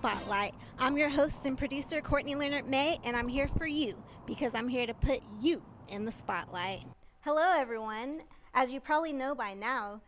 Spotlight. I'm your host and producer, Courtney Leonard-Maye, and I'm here for you because I'm here to put you in the spotlight. Hello, everyone. As you probably know by now,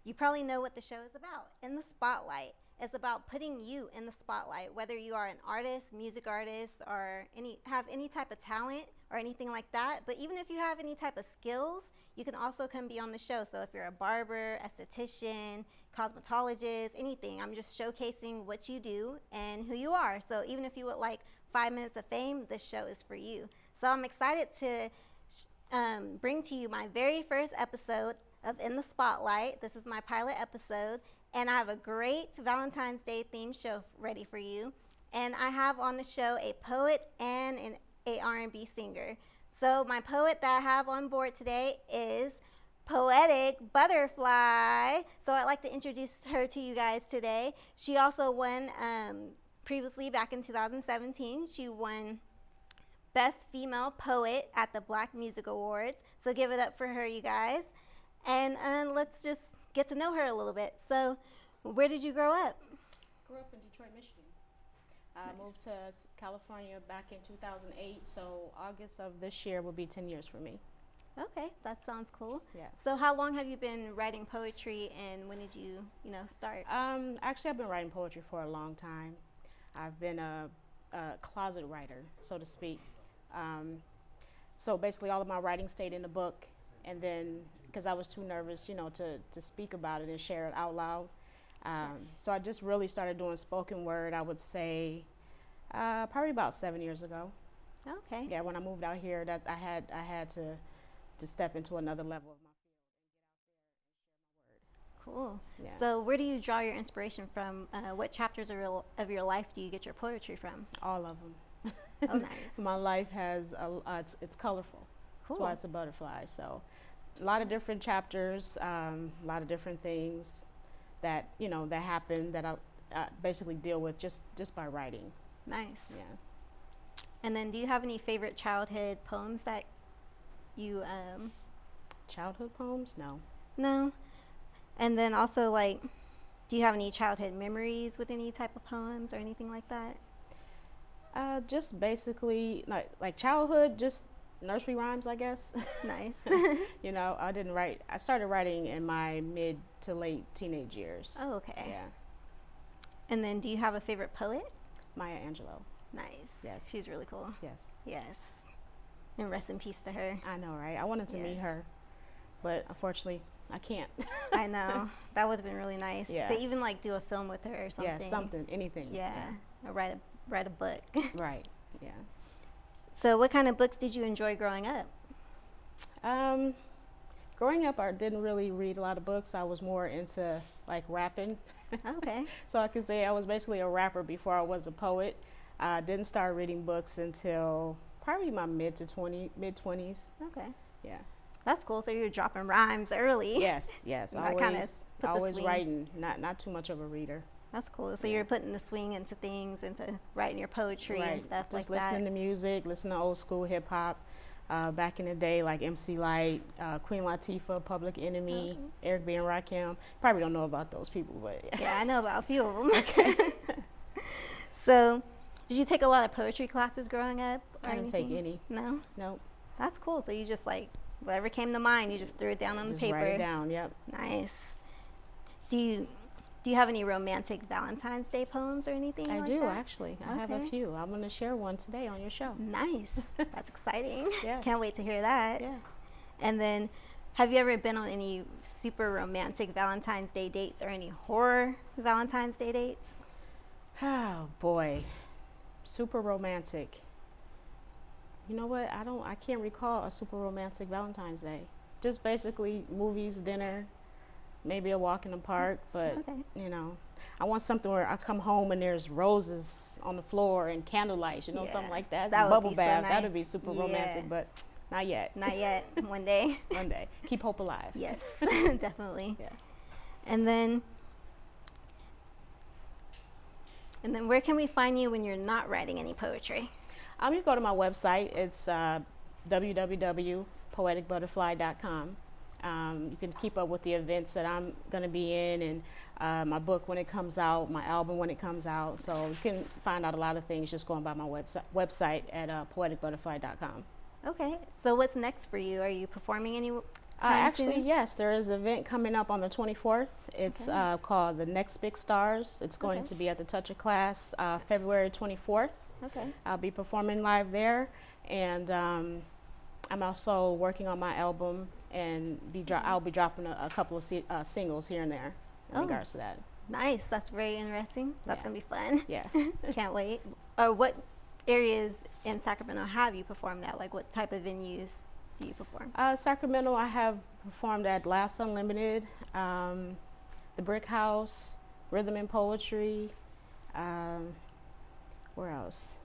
you probably know what the show is about. In the Spotlight, it's about putting you in the spotlight, whether you are an artist, music artist, or have any type of talent or anything like that. But even if you have any type of skills, you can also come be on the show. So if you're a barber, esthetician, cosmetologist, anything, I'm just showcasing what you do and who you are. So even if you would like 5 minutes of fame, this show is for you. So I'm excited to bring to you my very first episode of In the Spotlight. This is my pilot episode, and I have a great Valentine's Day themed show ready for you. And I have on the show a poet and a R&B singer. So my poet that I have on board today is Poetic Butterfly. So I'd like to introduce her to you guys today. She also won previously back in 2017. She won Best Female Poet at the Black Music Awards. So give it up for her, you guys. And let's just get to know her a little bit. So where did you grow up? Grew up in Detroit, Michigan. I moved to California back in 2008, so August of this year will be 10 years for me. Okay, that sounds cool. Yeah. So how long have you been writing poetry, and when did you start? Actually, I've been writing poetry for a long time. I've been a closet writer, so to speak. So basically all of my writing stayed in the book, and then because I was too nervous, to speak about it and share it out loud. So I just really started doing spoken word, I would say, probably about 7 years ago. Okay. Yeah, when I moved out here, that I had to step into another level of my field and get out there and share my word. Cool. Yeah. So where do you draw your inspiration from? What chapters of your life do you get your poetry from? All of them. Oh, nice. My life has it's colorful. Cool. That's why it's a butterfly. So a lot of different chapters, a lot of different things that that happen that I basically deal with just by writing. Nice. Yeah. And then do you have any favorite childhood poems that you Childhood poems? No. No. And then also, do you have any childhood memories with any type of poems or anything like that? Just basically like childhood, just nursery rhymes, I guess. Nice. I didn't write. I started writing in my mid to late teenage years. Oh, okay. Yeah. And then do you have a favorite poet? Maya Angelou. Nice. Yes. She's really cool. Yes. Yes. And rest in peace to her. I know, right? I wanted to meet her, but unfortunately, I can't. I know. That would have been really nice. Yeah. To even do a film with her or something. Yeah, something, anything. Yeah. Or write a book. Right. Yeah. So what kind of books did you enjoy growing up? Growing up, I didn't really read a lot of books. I was more into rapping. Okay. So I could say I was basically a rapper before I was a poet. I didn't start reading books until probably my mid 20s. Okay. Yeah. That's cool. So you're dropping rhymes early. Yes. Always swing. writing. Not too much of a reader. That's cool. So you're putting the swing into things, into writing your poetry and stuff like that. Just listening to music, listening to old school hip hop. Back in the day, like MC Lyte, Queen Latifah, Public Enemy, Eric B. and Rakim. Probably don't know about those people, but yeah, I know about a few of them. Okay. So, did you take a lot of poetry classes growing up? I didn't take any. No? Nope. That's cool. So you just whatever came to mind, you just threw it down on the paper. Write it down, yep. Nice. Do you have any romantic Valentine's Day poems or anything I like do, that? actually. I have a few. I'm going to share one today on your show. Nice. That's exciting. Yes. Can't wait to hear that. Yeah. And then, have you ever been on any super romantic Valentine's Day dates or any horror Valentine's Day dates? Oh, boy. Super romantic. You know what? I can't recall a super romantic Valentine's Day. Just basically movies, dinner, maybe a walk in the park, but I want something where I come home and there's roses on the floor and candlelight, something like that. That would bubble be bath. so nice. That'd be super romantic, but not yet. Not yet. One day. One day. Keep hope alive. Yes, definitely. Yeah. And then where can we find you when you're not writing any poetry? You can go to my website. It's www.poeticbutterfly.com. You can keep up with the events that I'm going to be in, and my book when it comes out, my album when it comes out. So you can find out a lot of things just going by my website at poeticbutterfly.com. Okay, so what's next for you? Are you performing any time Actually, soon? yes, there is an event coming up on the 24th. It's called The Next Big Stars. It's going to be at the Touch of Class February 24th. Okay. I'll be performing live there, and I'm also working on my album, and I'll be dropping a couple of singles here and there in regards to that. Nice. That's very interesting. That's going to be fun. Yeah. Can't wait. What areas in Sacramento have you performed at? Like, what type of venues do you perform? Sacramento, I have performed at Last Unlimited, the Brick House, Rhythm and Poetry. Where else?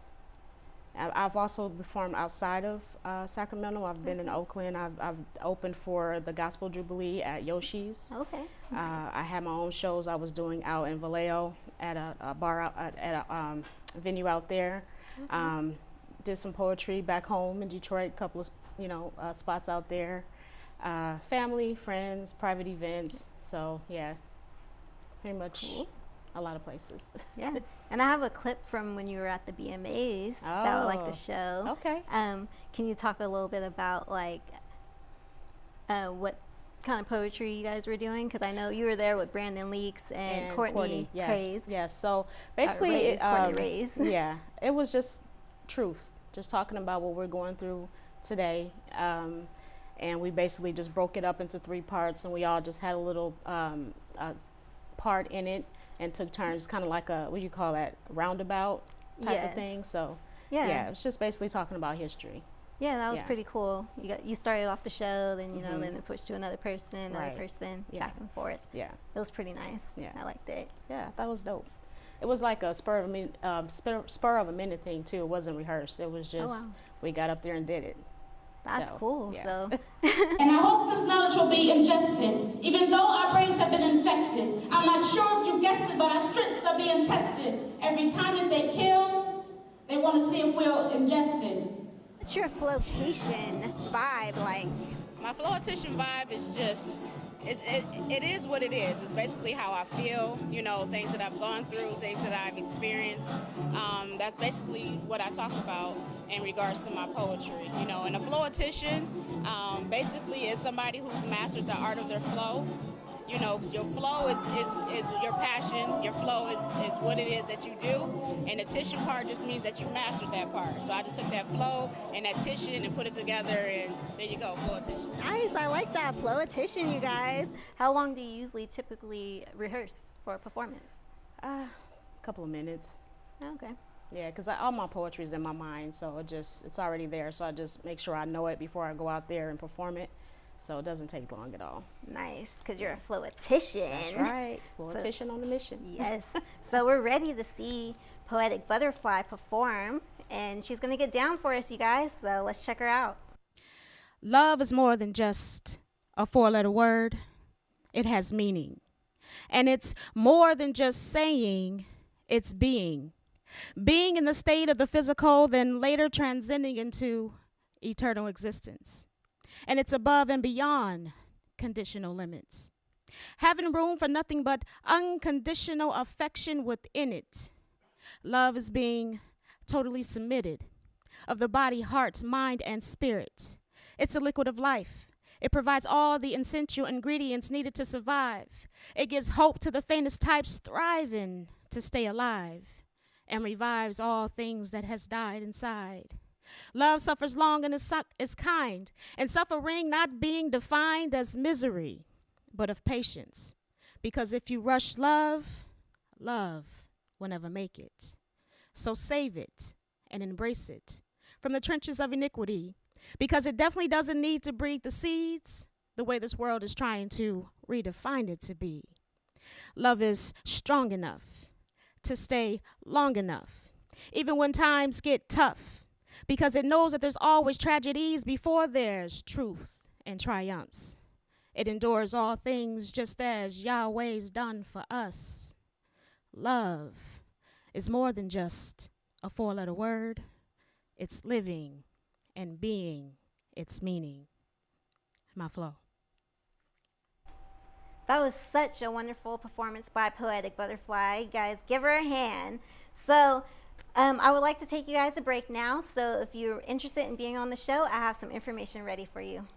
I've also performed outside of Sacramento. I've been in Oakland. I've opened for the Gospel Jubilee at Yoshi's. Okay. Nice. I had my own shows I was doing out in Vallejo at a bar at a venue out there. Did some poetry back home in Detroit, a couple of spots out there. Family, friends, private events. So yeah, pretty much a lot of places. Yeah. And I have a clip from when you were at the BMAs that was like the show. Okay. Can you talk a little bit about like what kind of poetry you guys were doing? Because I know you were there with Brandon Leaks and Courtney Craze. Yes. So basically, Courtney Ray's. Yeah, it was just truth, just talking about what we're going through today. And we basically just broke it up into 3 parts, and we all just had a little part in it and took turns, kind of like a, what do you call that, roundabout type of thing. So yeah, it was just basically talking about history. Yeah, that was pretty cool. You started off the show, then then it switched to another person, back and forth. Yeah, it was pretty nice. Yeah, I liked it. Yeah, that was dope. It was like a spur of a minute thing too. It wasn't rehearsed. It was just we got up there and did it. That's cool. Yeah. So. And I hope this knowledge will be ingested. Even though our brains have been infected, I'm not sure if you guessed it, but our strengths are being tested. Every time that they kill, they want to see if we're ingested. What's your flotation vibe like? My flotation vibe is just, it is what it is. It's basically how I feel, things that I've gone through, things that I've experienced. That's basically what I talk about in regards to my poetry, And a floetician basically is somebody who's mastered the art of their flow. Your flow is your passion. Your flow is what it is that you do. And the tissue part just means that you mastered that part. So I just took that flow and that tissue and put it together, and there you go, floetician. Nice, I like that, floetician, you guys. How long do you typically rehearse for a performance? A couple of minutes. Okay. Yeah, because all my poetry is in my mind, so it's already there. So I just make sure I know it before I go out there and perform it. So it doesn't take long at all. Nice, because you're a floetician. That's right, floetician on a mission. Yes. So we're ready to see Poetic Butterfly perform, and she's going to get down for us, you guys. So let's check her out. Love is more than just a 4-letter word. It has meaning. And it's more than just saying, it's being. Being in the state of the physical, then later transcending into eternal existence. And it's above and beyond conditional limits. Having room for nothing but unconditional affection within it. Love is being totally submitted of the body, heart, mind, and spirit. It's a liquid of life. It provides all the essential ingredients needed to survive. It gives hope to the faintest types striving to stay alive, and revives all things that has died inside. Love suffers long and is kind, and suffering not being defined as misery, but of patience. Because if you rush love, love will never make it. So save it and embrace it from the trenches of iniquity, because it definitely doesn't need to breed the seeds the way this world is trying to redefine it to be. Love is strong enough to stay long enough, even when times get tough, because it knows that there's always tragedies before there's truth and triumphs. It endures all things just as Yahweh's done for us. Love is more than just a 4-letter word. It's living and being its meaning. My flow. That was such a wonderful performance by Poetic Butterfly. You guys, give her a hand. So, I would like to take you guys a break now. So, if you're interested in being on the show, I have some information ready for you.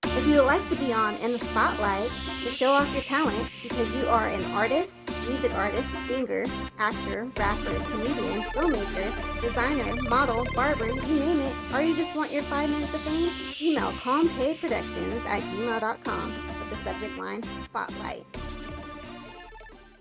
If you would like to be on In the Spotlight to show off your talent because you are an artist, music artist, singer, actor, rapper, comedian, filmmaker, designer, model, barber, you name it, or you just want your 5 minutes of fame, email calmpaidproductions@gmail.com with the subject line Spotlight.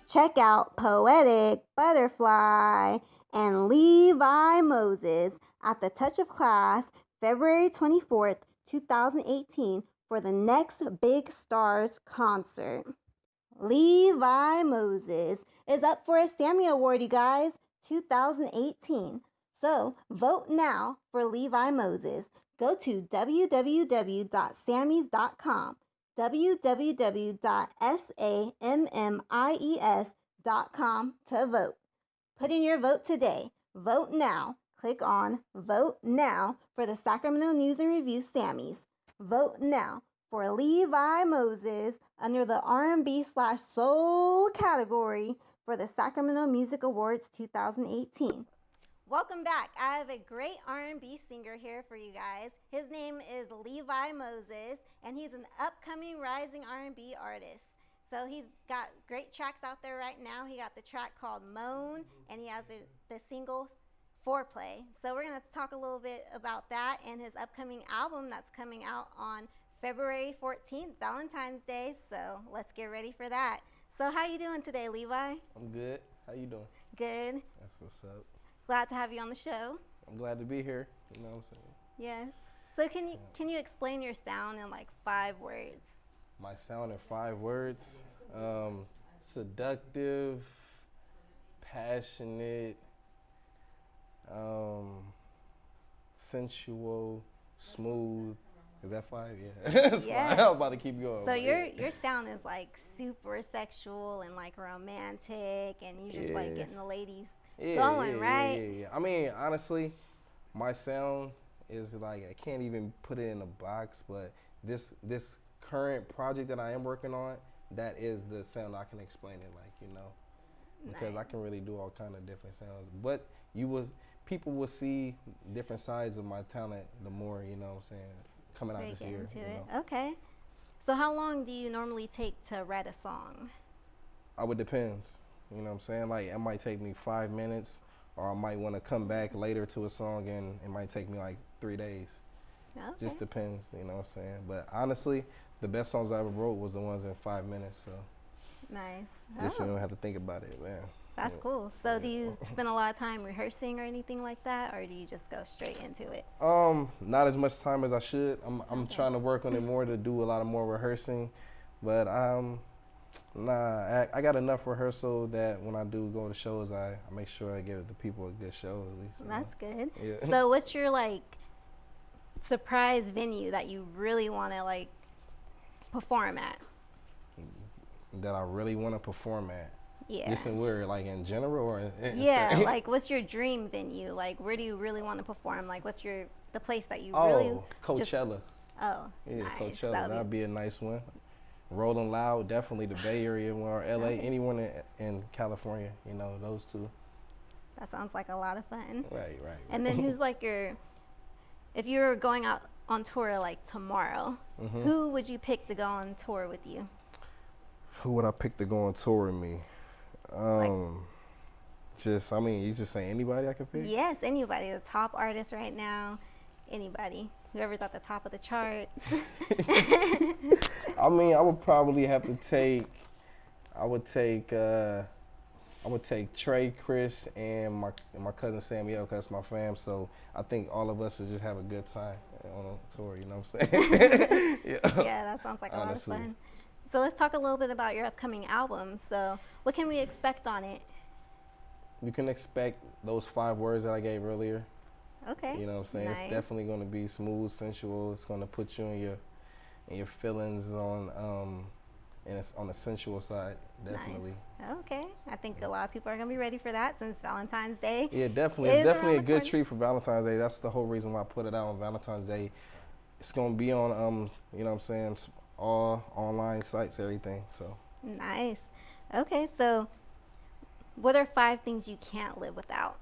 Check out Poetic Butterfly and Levi Moses at the Touch of Class February 24th, 2018 for the next Big Stars concert. Levi Moses is up for a Sammy Award, you guys, 2018. So vote now for Levi Moses. Go to www.sammys.com, www.sammies.com to vote. Put in your vote today. Vote now. Click on Vote Now for the Sacramento News and Review Sammys. Vote now for Levi Moses under the R&B/Soul category for the Sacramento Music Awards 2018. Welcome back. I have a great R&B singer here for you guys. His name is Levi Moses, and he's an upcoming rising R&B artist. So he's got great tracks out there right now. He got the track called Moan, and he has the single Foreplay. So we're going to talk a little bit about that and his upcoming album that's coming out on February 14th, Valentine's Day. So let's get ready for that. So how you doing today, Levi? I'm good. How you doing? Good. That's what's up. Glad to have you on the show. I'm glad to be here. You know what I'm saying? Yes. So can you explain your sound in like 5 words? My sound in 5 words. Seductive, passionate, sensual, smooth. Is that 5? Yeah. That's Yeah. 5. I'm about to keep going. So your sound is like super sexual and like romantic, and you just like getting the ladies going, right? Yeah. I mean, honestly, my sound is like, I can't even put it in a box, but this current project that I am working on, that is the sound I can explain it like, you know, because I can really do all kind of different sounds. But people will see different sides of my talent the more, you know what I'm saying, coming out this year. Into it. Okay. So how long do you normally take to write a song? It depends. You know what I'm saying? Like, it might take me 5 minutes, or I might want to come back later to a song and it might take me like 3 days. Okay. Just depends, you know what I'm saying? But honestly, the best songs I ever wrote was the ones in 5 minutes, so. Nice. Just so you don't have to think about it, man. That's cool. So do you spend a lot of time rehearsing or anything like that, or do you just go straight into it? Not as much time as I should. I'm trying to work on it more, to do a lot of more rehearsing, but I got enough rehearsal that when I do go to shows, I make sure I give the people a good show at least. That's good. Yeah. So what's your like surprise venue that you really want to like perform at? That I really want to perform at. Yeah. Just in where, like in general, or yeah, like what's your dream venue? Like where do you really want to perform? Like what's the place that you really? Coachella. Yeah, nice. That'd Coachella. That'd be a nice one. Rolling Loud, definitely the Bay Area or LA, anyone in California, you know, those two. That sounds like a lot of fun. Right. And then who's like if you were going out on tour like tomorrow, who would you pick to go on tour with you? Who would I pick to go on tour with me? You just say anybody I could pick? Yes, anybody. The top artist right now, anybody. Whoever's at the top of the charts. I would probably have to take, I would take Trey, Chris, and my cousin Samuel, because that's my fam. So I think all of us should just have a good time on a tour, you know what I'm saying? Yeah, that sounds like honestly. A lot of fun. So let's talk a little bit about your upcoming album. So what can we expect on it? You can expect those 5 words that I gave earlier. Okay. You know what I'm saying? Nice. It's definitely going to be smooth, sensual. It's going to put you in your feelings on the sensual side, definitely. Nice. Okay. I think a lot of people are going to be ready for that since Valentine's Day. Yeah, definitely. It's definitely a good treat for Valentine's Day. That's the whole reason why I put it out on Valentine's Day. It's going to be on, you know what I'm saying, all online sites, everything. So Nice. Okay, so what are 5 things you can't live without?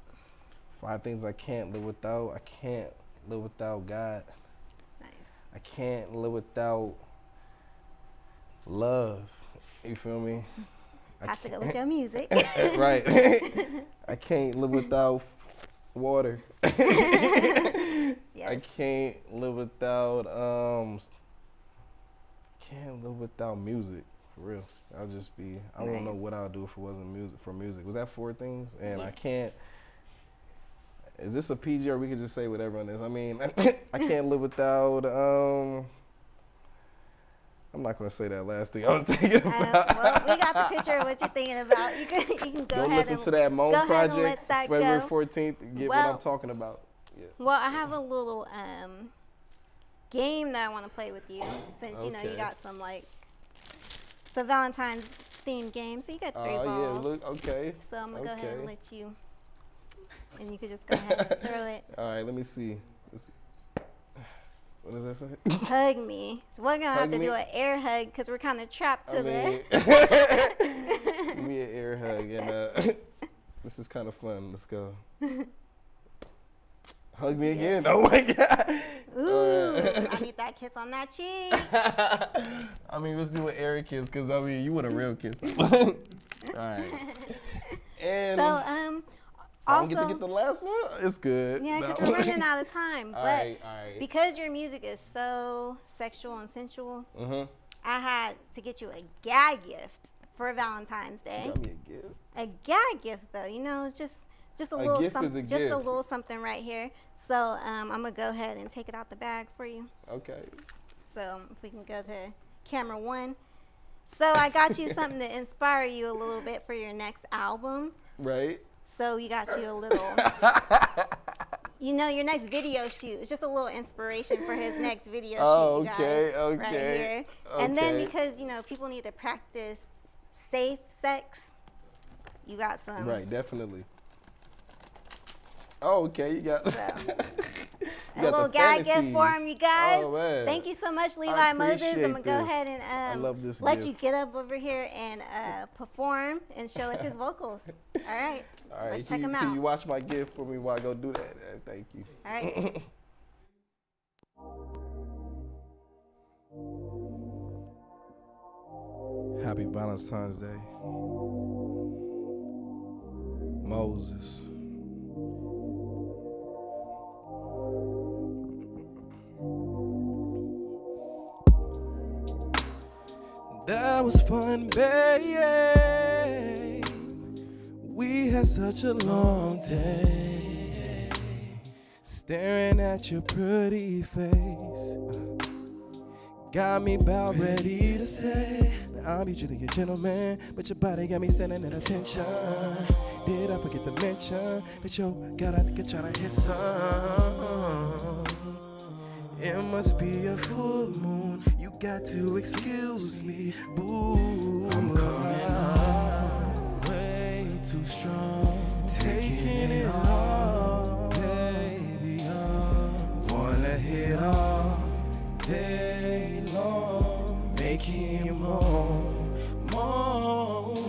5 things I can't live without. I can't live without God. Nice. I can't live without love. You feel me? Has to go with your music. Right. I can't live without water. Yes. I can't live without can't live without music, for real. I'll just be, I don't know Nice. what I'll do if it wasn't music for music. Was that 4 things? And Yeah. I can't, is this a PG or we could just say whatever on this? I mean, I can't live without, I'm not going to say that last thing I was thinking about. Well, we got the picture of what you're thinking about. You can go Go ahead listen and to that Moan go ahead and Project, let that February go. 14th, and get what Well- I'm talking about. Yeah. Well, I have a little game that I want to play with you, since you know you Okay. got some so Valentine's themed game. So you got 3 Oh, yeah, balls. look, okay. So I'm gonna go ahead and Okay. let you, and you could just go ahead and throw it. All right, let me see. Let's see. What does that say? Hug me. So we're gonna have Hug to me? do an air hug because we're kind of trapped to I the. mean, give me an air hug, and this is kind of fun. Let's go. Hug me again. Oh my God. Ooh, I need that kiss on that cheek. I mean, let's do an air kiss, because I mean, you want a real kiss. All right. And So I don't get to also, get the last one. It's good. yeah, because No. we're running out of time. All But right, all right. because your music is so sexual and sensual, Mhm. I had to get you a gag gift for Valentine's Day. Got me a gift. A gag gift, though, you know, it's just a little gift is a something, just a gift. little something right here. So I'm gonna go ahead and take it out the bag for you. Okay. So if we can go to camera 1. So I got you something to inspire you a little bit for your next album. Right. So you got you a little, you know, your next video shoot. It's just a little inspiration for his next video Oh, shoot, you okay, guys, right okay, here. And then okay. because, you know, people need to practice safe sex, you got some. Right, definitely. Oh, okay, you got. So, You a got little the gag gift for fantasies. him, you guys. Oh, man. Thank you so much, Levi Moses. I'm appreciate gonna go this. ahead and love this let gift. you get up over here and perform and show us his vocals. All right, All right, let's check can him Can out. you watch my gift for me while I go do that? Thank you. All right. Happy Valentine's Day. Moses. That was fun, babe. We had such a long day, staring at your pretty face. Got me about ready to say that I'm usually a gentleman, but your body got me standing at attention. Did I forget to mention that yo got a nigga tryna hit some? It must be a full moon. You got to excuse me, boo. I'm coming on way too strong, taking it all, baby. Wanna hit all day long, making you moan. 'Cause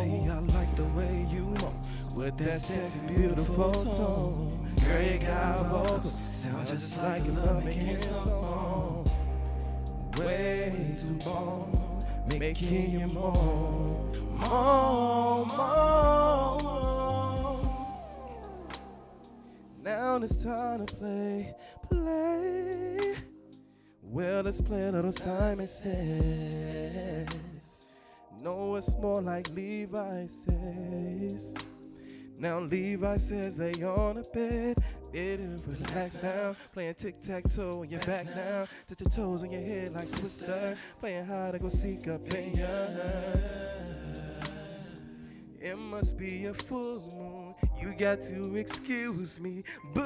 see, I like the way you moan with that sexy, beautiful tone. Girl, you got vocals, sound just like a love-making song. Way too long, making you moan, moan, moan. Now it's time to play. Well, let's play a little Simon Says. No, it's more like Levi says. Now Levi says lay on a bed, better relax now. Playing tic-tac-toe on your back now. Touch your toes on your head like Twister. Playing hard to go seek up in ya. It must be a full moon. You got to excuse me. Boo,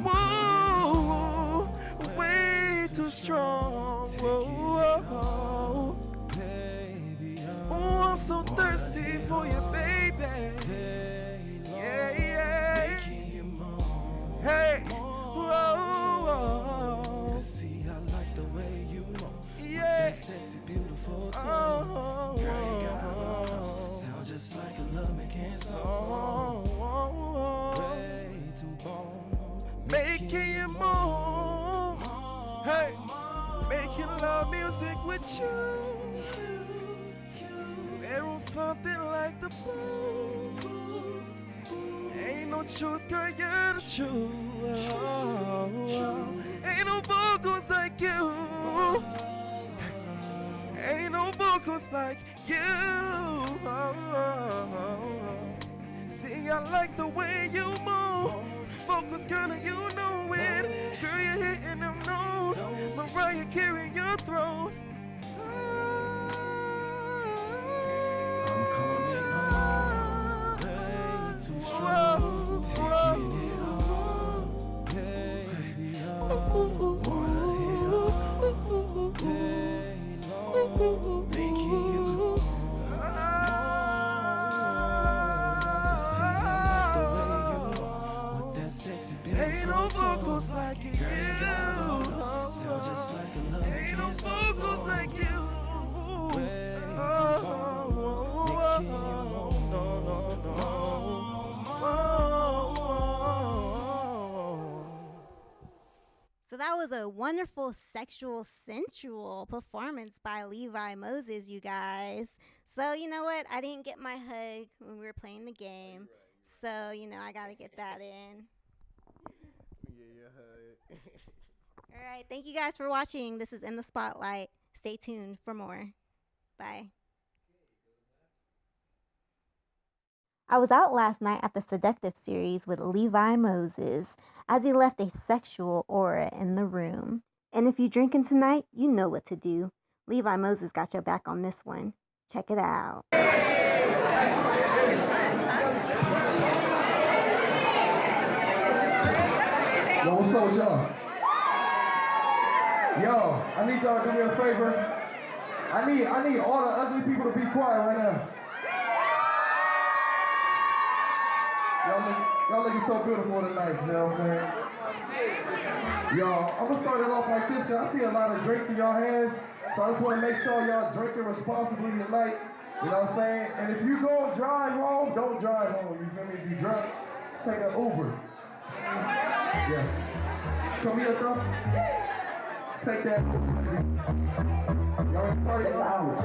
woo, way too strong. Whoa, baby, oh, I'm so thirsty for you, baby. Yeah, yeah. Hey, whoa, whoa. See, I like the way you beautiful too. Girl, you got bones. Sound just like a love-making song. Way too bold. Making you move. Hey, making love music with you. There was something like the boom. Ain't no truth, girl, you're the truth. Ain't no vocals like you. Ain't no vocals like you. See, I like the way you move. Vocals, girl, and you know it. Girl, you're hitting them notes. Mariah carrying your throat. I'm coming home. Way too strong. Taking it all. Baby, wanna hit all day long. Making you ain't no vocals like you. Sound just like a love. Ain't no vocals like you. So that was a wonderful sexual, sensual performance by Levi Moses, you guys. So you know what? I didn't get my hug when we were playing the game. So, you know, I got to get that in. All right. Thank you guys for watching. This is In the Spotlight. Stay tuned for more. Bye. I was out last night at the Seductive series with Levi Moses as he left a sexual aura in the room. And if you're drinking tonight, you know what to do. Levi Moses got your back on this one. Check it out. Yo, what's up with y'all? Yo, I need y'all to do me a favor. I need all the ugly people to be quiet right now. Y'all looking so beautiful tonight, you know what I'm saying? Yo, I'm gonna start it off like this, cause I see a lot of drinks in y'all hands, so I just wanna make sure y'all drinking responsibly tonight, you know what I'm saying? And if you go drive home, don't drive home, you feel me? If you drunk, take an Uber. Yeah. Come here, bro. Take that. Y'all party out.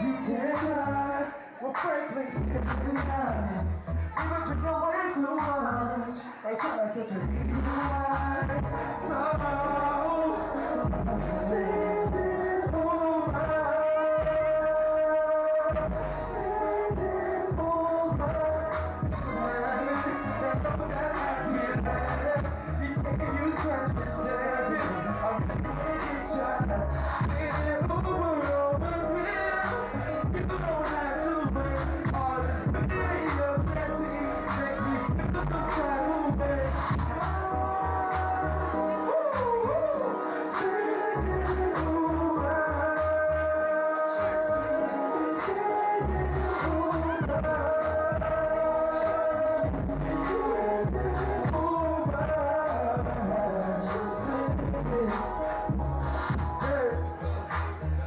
You can't drive. Well, frankly, you can drive. But you're going too much. I can't get you right. So, send it over. Send it over. You can't use church instead. I'm gonna get you. Send it over here. You don't have to wait. All this video chatting make me feel so tired.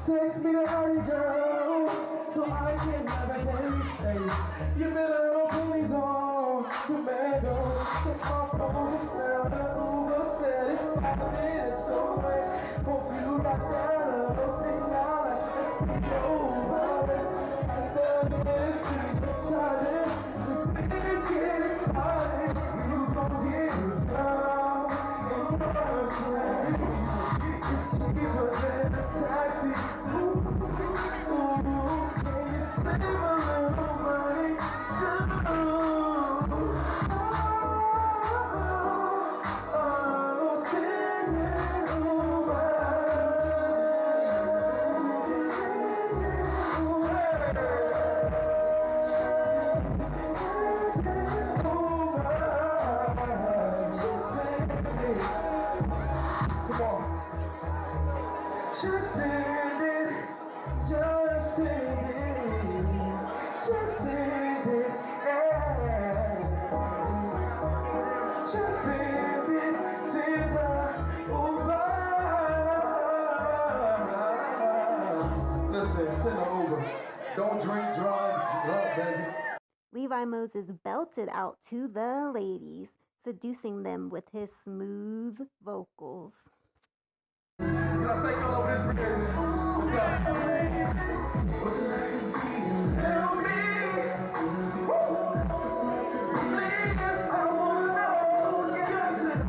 Text me to hurry, girl, so I can have a date. Hey, you better no panties on, tomato. Check my phone, it's now the Uber said it's 5 minutes away. Hope you got that other thing now. Let's be over. It's 30 minutes to the garden. We didn't get it started. You gon' get it down in the train. It's cheaper than a taxi. Just send it, just send it. Just send it, yeah. Just send it, send right, oh, bye. Listen, send it over. Don't drink, drive, baby. Levi Moses belted out to the ladies, seducing them with his smooth vocals. Can I take all over this bridge? Let's go. Tell me, please, I wanna know. Got to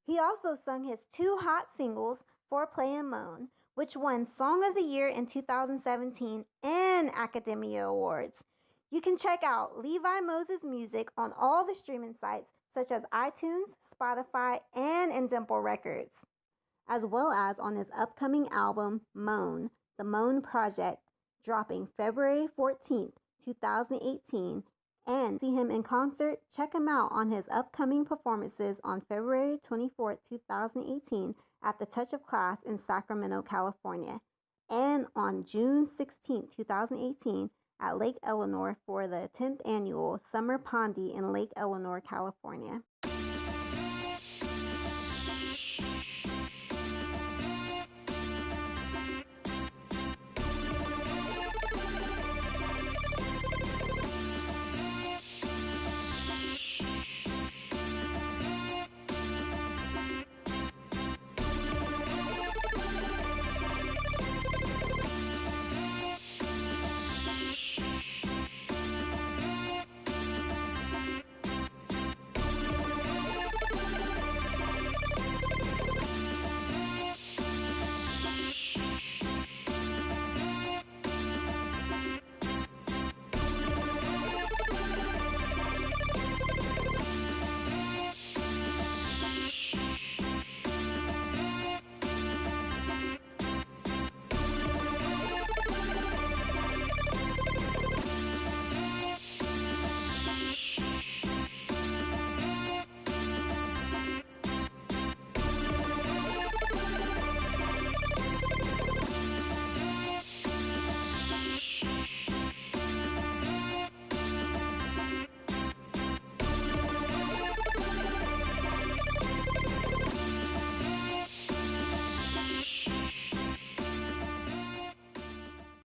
He also sung his two hot singles, Foreplay and Moan, which won Song of the Year in 2017 and Academia Awards. You can check out Levi Moses' music on all the streaming sites such as iTunes, Spotify, and in Dimple Records, as well as on his upcoming album, Moan, The Moan Project, dropping February 14th, 2018. And see him in concert, check him out on his upcoming performances on February 24th, 2018 at the Touch of Class in Sacramento, California, and on June 16th, 2018 at Lake Eleanor for the 10th annual Summer Pondy in Lake Eleanor, California.